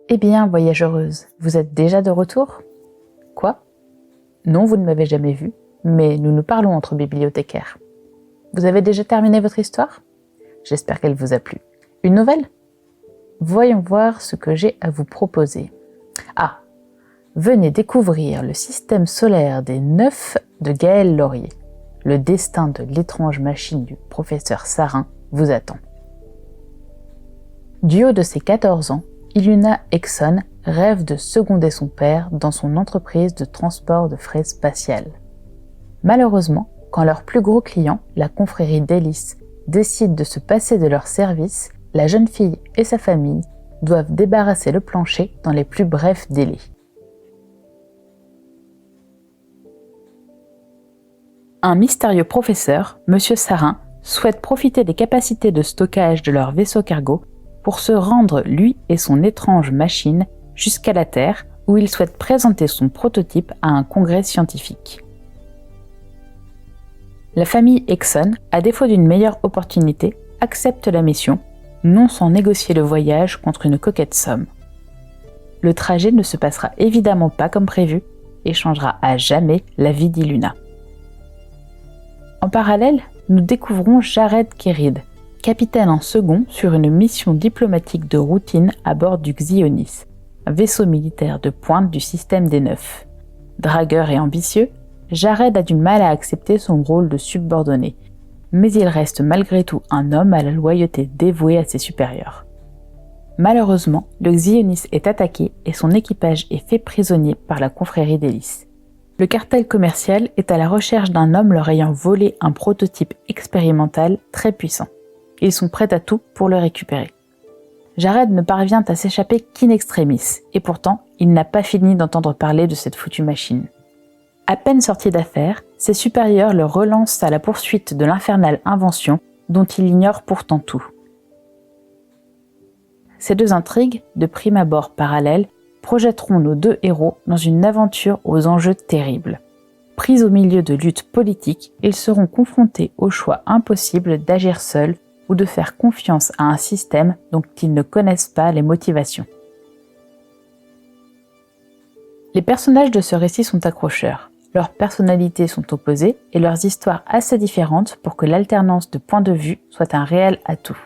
Eh bien, voyageuse, vous êtes déjà de retour? Quoi? Non, vous ne m'avez jamais vu, mais nous nous parlons entre bibliothécaires. Vous avez déjà terminé votre histoire? J'espère qu'elle vous a plu. Une nouvelle? Voyons voir ce que j'ai à vous proposer. Ah! Venez découvrir le système solaire des 9 de Gaël Laurier. Le destin de l'étrange machine du professeur Sarin vous attend. Du haut de ses 14 ans, Iluna Exxon rêve de seconder son père dans son entreprise de transport de fret spatial. Malheureusement, quand leur plus gros client, la confrérie d'Hélice, décide de se passer de leur service, la jeune fille et sa famille doivent débarrasser le plancher dans les plus brefs délais. Un mystérieux professeur, M. Sarin, souhaite profiter des capacités de stockage de leur vaisseau cargo pour se rendre, lui et son étrange machine, jusqu'à la Terre, où il souhaite présenter son prototype à un congrès scientifique. La famille Exxon, à défaut d'une meilleure opportunité, accepte la mission, non sans négocier le voyage contre une coquette somme. Le trajet ne se passera évidemment pas comme prévu et changera à jamais la vie d'Iluna. En parallèle, nous découvrons Jared Kerid, capitaine en second sur une mission diplomatique de routine à bord du Xionis, un vaisseau militaire de pointe du système des 9. Dragueur et ambitieux, Jared a du mal à accepter son rôle de subordonné, mais il reste malgré tout un homme à la loyauté dévouée à ses supérieurs. Malheureusement, le Xionis est attaqué et son équipage est fait prisonnier par la confrérie d'Hélice. Le cartel commercial est à la recherche d'un homme leur ayant volé un prototype expérimental très puissant. Ils sont prêts à tout pour le récupérer. Jared ne parvient à s'échapper qu'in extremis, et pourtant, il n'a pas fini d'entendre parler de cette foutue machine. À peine sorti d'affaires, ses supérieurs le relancent à la poursuite de l'infernale invention dont il ignore pourtant tout. Ces deux intrigues, de prime abord parallèles, projetteront nos deux héros dans une aventure aux enjeux terribles. Pris au milieu de luttes politiques, ils seront confrontés au choix impossible d'agir seuls ou de faire confiance à un système dont ils ne connaissent pas les motivations. Les personnages de ce récit sont accrocheurs. Leurs personnalités sont opposées et leurs histoires assez différentes pour que l'alternance de points de vue soit un réel atout.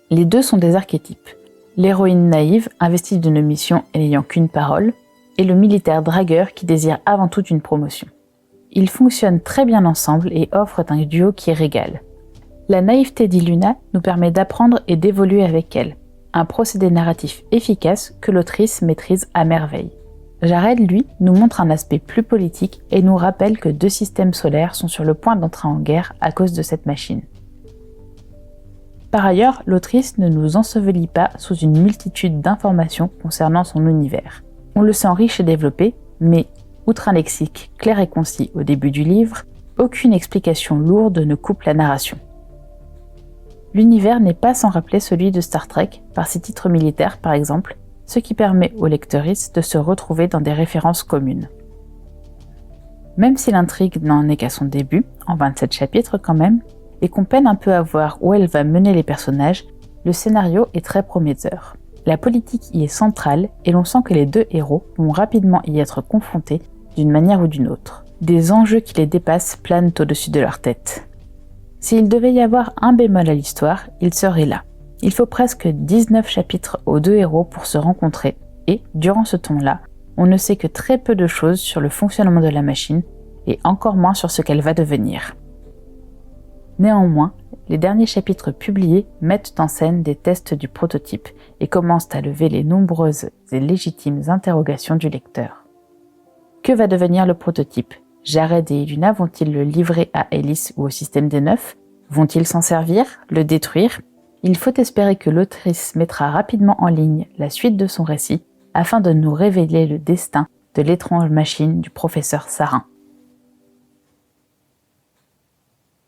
Les deux sont des archétypes. L'héroïne naïve, investie d'une mission et n'ayant qu'une parole, et le militaire dragueur qui désire avant tout une promotion. Ils fonctionnent très bien ensemble et offrent un duo qui régale. La naïveté d'Iluna nous permet d'apprendre et d'évoluer avec elle, un procédé narratif efficace que l'autrice maîtrise à merveille. Jared, lui, nous montre un aspect plus politique et nous rappelle que deux systèmes solaires sont sur le point d'entrer en guerre à cause de cette machine. Par ailleurs, l'autrice ne nous ensevelit pas sous une multitude d'informations concernant son univers. On le sent riche et développé, mais, outre un lexique clair et concis au début du livre, aucune explication lourde ne coupe la narration. L'univers n'est pas sans rappeler celui de Star Trek, par ses titres militaires par exemple, ce qui permet aux lectrices de se retrouver dans des références communes. Même si l'intrigue n'en est qu'à son début, en 27 chapitres quand même, et qu'on peine un peu à voir où elle va mener les personnages, le scénario est très prometteur. La politique y est centrale et l'on sent que les deux héros vont rapidement y être confrontés d'une manière ou d'une autre. Des enjeux qui les dépassent planent au-dessus de leur tête. S'il devait y avoir un bémol à l'histoire, il serait là. Il faut presque 19 chapitres aux deux héros pour se rencontrer et, durant ce temps-là, on ne sait que très peu de choses sur le fonctionnement de la machine et encore moins sur ce qu'elle va devenir. Néanmoins, les derniers chapitres publiés mettent en scène des tests du prototype et commencent à lever les nombreuses et légitimes interrogations du lecteur. Que va devenir le prototype? Jared et Iluna vont-ils le livrer à Hélice ou au système des 9? Vont-ils s'en servir? Le détruire? Il faut espérer que l'autrice mettra rapidement en ligne la suite de son récit afin de nous révéler le destin de l'étrange machine du professeur Sarin.